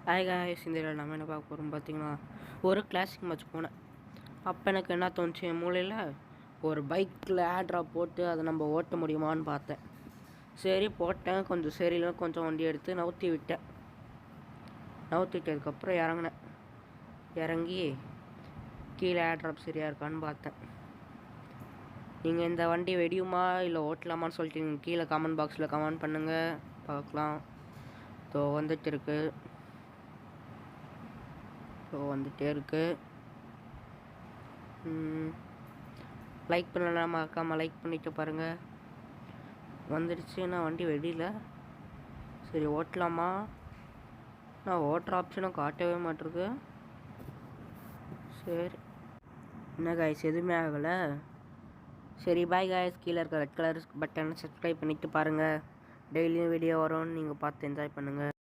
Hi guys, இந்த இதில் நம்ம என்ன பார்க்க போகிறோம் பார்த்தீங்கன்னா, ஒரு கிளாசிக் மேட்ச் போனேன். அப்போ எனக்கு என்ன தோணுச்சு, என் மூலையில் ஒரு பைக்கில் ஏர்ட்ராப் போட்டு அதை நம்ம ஓட்ட முடியுமான்னு பார்த்தேன். சரி போட்டேன், கொஞ்சம் சரியில்லை, கொஞ்சம் வண்டி எடுத்து நவுத்தி விட்டதுக்கப்புறம் இறங்கினேன். இறங்கி கீழே ஏர்ட்ராப் சரியாக இருக்கான்னு பார்த்தேன். நீங்கள் இந்த வண்டி வெடியுமா இல்லை ஓட்டலாமான்னு சொல்லிட்டு நீங்கள் கீழே கமெண்ட் பாக்ஸில் கமெண்ட் பண்ணுங்கள், பார்க்கலாம். வந்துட்டு இருக்கு, வந்துட்டே இருக்கு. லைக் பண்ணலாம், மறக்காமல் லைக் பண்ணிட்டு பாருங்கள். வந்துடுச்சு. நான் வண்டி வெடியில் சரி ஓட்டலாமா? நான் ஓட்டுற ஆப்ஷனும் காட்டவே மாட்டிருக்கு. சரி, என்ன காய்ஸ், எதுவுமே ஆகலை. சரி பாய் காய்ஸ். கீழே இருக்க ரெட் கலர் பட்டனை சப்ஸ்கிரைப் பண்ணிவிட்டு பாருங்கள். டெய்லியும் வீடியோ வரும்னு நீங்கள் பார்த்து என்ஜாய் பண்ணுங்கள்.